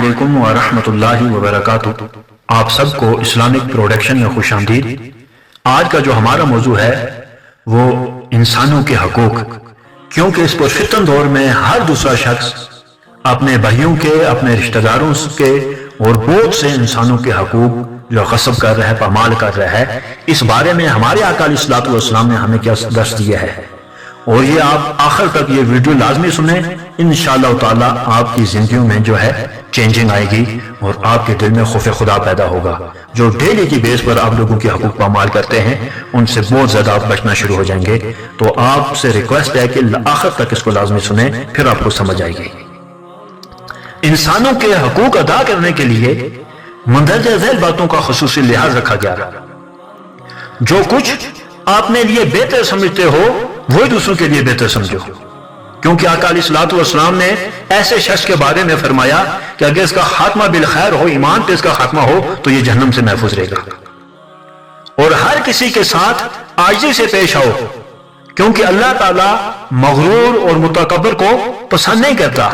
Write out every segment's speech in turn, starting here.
अस्सलामुअलैकुम व रहमतुल्लाहि व बरकातुहू। आप सबको इस्लामिक प्रोडक्शन में खुश आमदीद। आज का जो हमारा मौजू है वो इंसानों के हकूक, क्योंकि इस पुरफितन दौर में हर दूसरा शख्स अपने भाइयों के, अपने रिश्तेदारों के और बहुत से इंसानों के हकूक जो गस्ब कर रहा है, पामाल कर रहा है, इस बारे में हमारे आका अलैहिस्सलातु वस्सलाम ने हमें क्या दर्स दिया है। और ये आप आखिर तक ये वीडियो लाजमी सुने, इंशाअल्लाह ताला आपकी जिंदगियों में जो है चेंजिंग आएगी और आपके दिल में खौफ खुदा पैदा होगा। जो डेली की बेस पर आप लोगों के हकूक पामाल करते हैं उनसे बहुत ज्यादा आप बचना शुरू हो जाएंगे। तो आपसे रिक्वेस्ट है कि आखिर तक इसको लाजमी सुने, फिर आपको समझ आएगी। इंसानों के हकूक अदा करने के लिए मंदरजा झैल बातों का खुसूसी लिहाज रखा गया। जो कुछ आपने लिए बेहतर समझते हो वही दूसरों के लिए बेहतर समझो, क्योंकि आका अलैहिस्सलातु वस्सलाम ने ऐसे शख्स के बारे में फरमाया कि अगर इसका खात्मा बिल खैर हो, ईमान पे इसका खात्मा हो, तो ये जहन्नम से महफूज रहेगा। और हर किसी के साथ आजिज़ी से पेश आओ, क्योंकि अल्लाह ताला मगरूर और मुतकब्बिर को पसंद नहीं करता।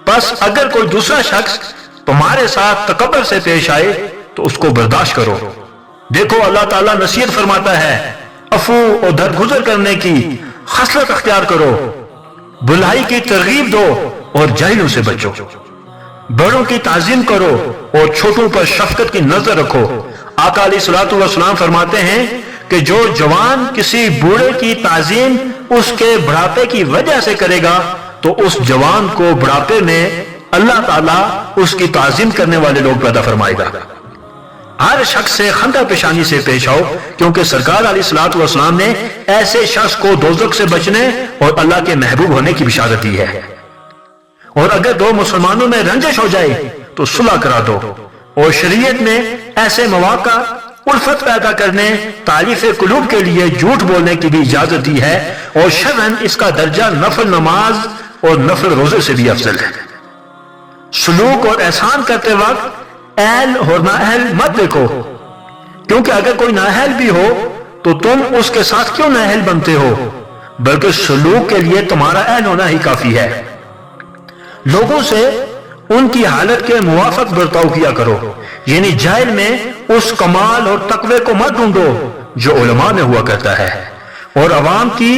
बस अगर कोई दूसरा शख्स तुम्हारे साथ तकब्बुर से पेश आए तो उसको बर्दाश्त करो। देखो अल्लाह ताला नसीहत फरमाता है, अफू और दरगुजर करने की खसलत अख्तियार करो, बुलाई की तरगीब दो और जाहिलों से बचो, बड़ों की ताजीम करो और छोटों पर शफकत की नजर रखो। आका अलैहिस्सलातु वस्सलाम फरमाते हैं कि जो जवान किसी बूढ़े की ताजीम उसके बुढ़ापे की वजह से करेगा तो उस जवान को बुढ़ापे में अल्लाह ताला उसकी ताजीम करने वाले लोग पैदा फरमाएगा। हर शख्स से खंदा पेशानी से पेश आओ, क्योंकि सरकार अलैहिस्सलातु वस्सलाम ने ऐसे शख्स को दोज़ख से बचने और अल्लाह के महबूब होने की बिशारत दी है। और अगर दो मुसलमानों में रंजिश हो जाए तो सुलह करा दो। और शरीयत में ऐसे मौका उल्फत पैदा करने, तारीफ कुलूब के लिए झूठ बोलने की भी इजाजत दी है। और शरअन इसका दर्जा नफल नमाज और नफल रोजे से भी अफजल है। सलूक और एहसान करते वक्त अहल और नाअहल मत देखो, क्योंकि अगर कोई नाअहल भी हो तो तुम उसके साथ क्यों नाअहल बनते हो, बल्कि सलूक के लिए तुम्हारा अहल होना ही काफी है। लोगों से उनकी हालत के मुवाफिक बर्ताव किया करो, यानी जाहिल में उस कमाल और तकवे को मत ढूंढो जो उलमा में हुआ करता है। और अवाम की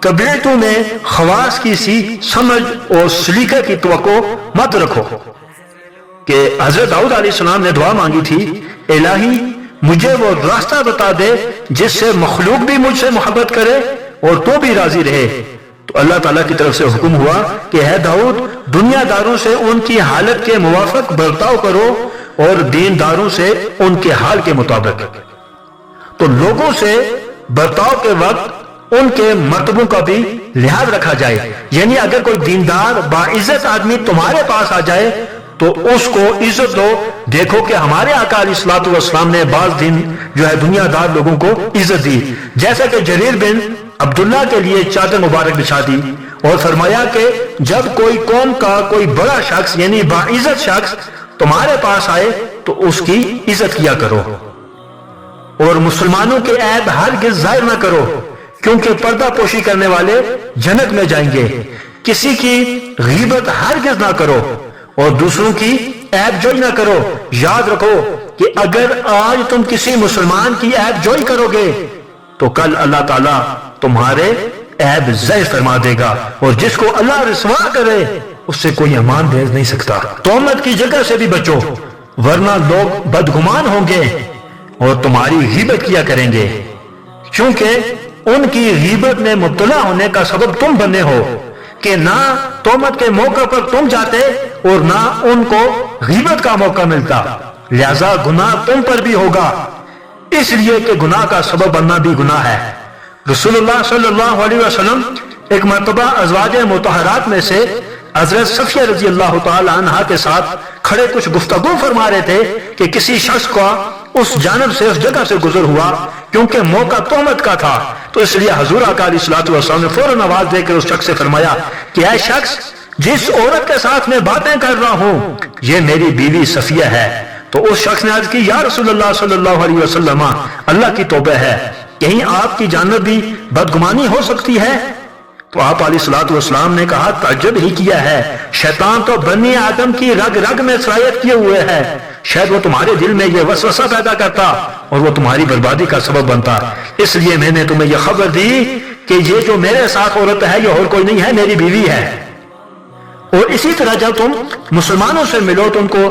तबीयतों में खवास की सी समझ और सलीके की तवक्को मत रखो। कि हजरत दाऊद अलैहिस्सलाम ने दुआ मांगी थी, इलाही मुझे वो रास्ता बता दे जिससे मखलूक भी मुझसे मोहब्बत करे और तो भी राजी रहे। तो अल्लाह ताला की तरफ से हुक्म हुआ कि है दाऊद, दुनियादारों से उनकी हालत के मुवाफिक बर्ताव करो और दीनदारों से उनके हाल के मुताबिक। तो लोगों से बर्ताव के वक्त उनके मर्तबों का भी लिहाज रखा जाए, यानी अगर कोई दीनदार बाइज्जत आदमी तुम्हारे पास आ जाए तो उसको इज्जत दो। देखो कि हमारे आका अलैहिस्सलातु वस्सलाम ने बाज दिन जो है दुनियादार लोगों को इज्जत दी, जैसा कि जरीर बिन अब्दुल्ला के लिए चादर मुबारक बिछा दी और फरमाया कि जब कोई कौम का कोई बड़ा शख्स यानी बाइज्जत शख्स तुम्हारे पास आए तो उसकी इज्जत किया करो। और मुसलमानों के ऐब हरगिज़ जाहिर ना करो, क्योंकि पर्दा पोशी करने वाले जन्नत में जाएंगे। किसी की गीबत हरगिज़ ना करो और दूसरों की ऐब जोई ना करो। याद रखो कि अगर आज तुम किसी मुसलमान की ऐब जोई करोगे तो कल अल्लाह ताला तुम्हारे ऐब ज़ाहिर फरमा देगा, और जिसको अल्लाह रिस्वा करे उससे कोई अमान भेज नहीं सकता। तोहमत की जगह से भी बचो, वरना लोग बदगुमान होंगे और तुम्हारी गीबत किया करेंगे, क्योंकि उनकी गीबत में मुब्तला होने का सबब तुम बने हो कि ना तोहमत के मौके पर तुम जाते और ना उनको गीबत का मौका मिलता। लिहाजा गुनाह तुम पर भी होगा, इसलिए कि गुनाह का सबब बनना भी गुनाह है। रसूलुल्लाह सल्लल्लाहु अलैहि वसल्लम एक मर्तबा अज़वाज मुतहरात में से हज़रत सफिया रज़ी अल्लाह तआला अन्हा के साथ खड़े कुछ गुफ्तगू फरमा रहे थे कि किसी शख्स का उस जानब से उस जगह से गुजर हुआ, क्योंकि मौका तोहमत का था। तो इसलिए हुज़ूर आका अलैहिस्सलातु वस्सलाम ने फौरन आवाज देकर उस शख्स से फरमाया कि ऐ शख्स, जिस औरत के साथ मैं बातें कर रहा हूं ये मेरी बीवी सफिया है। तो उस शख्स ने अर्ज की, या रसूलुल्लाह सल्लल्लाहु अलैहि वसल्लम, अल्लाह की तौबा है, कहीं आपकी जानब भी बदगुमानी हो सकती है। تو آپ अलैहिस्सलाम ने कहा ताज्जुब ही किया है, शैतान तो बनी आदम की रग रग में सरायत किए हुए है, शायद वो तुम्हारे दिल में ये वसवसा पैदा करता और वो तुम्हारी बर्बादी का सबब बनता। इसलिए मैंने तुम्हें यह खबर दी कि ये जो मेरे साथ औरत है ये और कोई नहीं है, मेरी बीवी है। और इसी तरह जब तुम मुसलमानों से मिलो तो उनको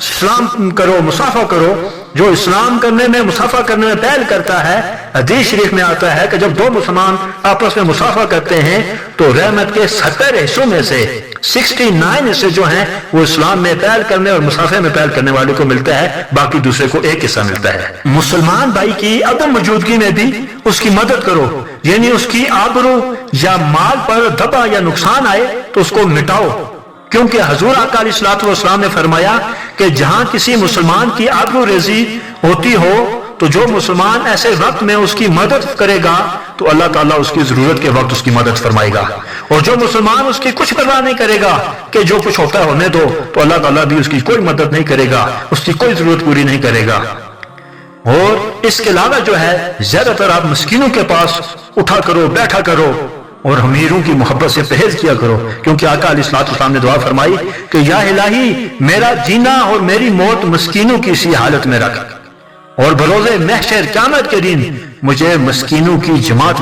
सलाम करो, मुसाफा करो। जो इस्लाम करने में, मुसाफा करने में पहल करता है, हदीस शरीफ में आता है कि जब दो मुसलमान आपस में मुसाफा करते हैं तो रहमत के 70 हिस्सों में से 69 हिस्से जो हैं वो इस्लाम में पहल करने और मुसाफे में पहल करने वाले को मिलता है, बाकी दूसरे को एक हिस्सा मिलता है। मुसलमान भाई की अदम मौजूदगी में भी उसकी मदद करो, यानी उसकी आबरू या माल पर धब्बा या नुकसान आए तो उसको मिटाओ, क्योंकि हजूर आका अलैहिस्सलाम ने फरमाया कि जहां किसी मुसलमान की आबरू रेज़ी होती हो तो जो मुसलमान ऐसे वक्त में उसकी मदद करेगा तो अल्लाह ताला उसकी जरूरत के वक्त उसकी मदद फरमाएगा, और जो मुसलमान उसकी कुछ परवाह नहीं करेगा कि जो कुछ होता है होने दो, तो अल्लाह ताला भी उसकी कोई मदद नहीं करेगा, उसकी कोई जरूरत पूरी नहीं करेगा। और इसके अलावा जो है ज्यादातर आप मिस्कीनों के पास उठा करो, बैठा करो और अमीरों की मोहब्बत से परहेज किया करो, क्योंकि आका अलैहिस्सलाम ने दुआ फरमाई कि या इलाही मेरा जीना और मेरी मौत मिस्कीनों की इसी हालत में रख, और बरोज़े महशर क़यामत के दिन मुझे मिस्कीनों की जमात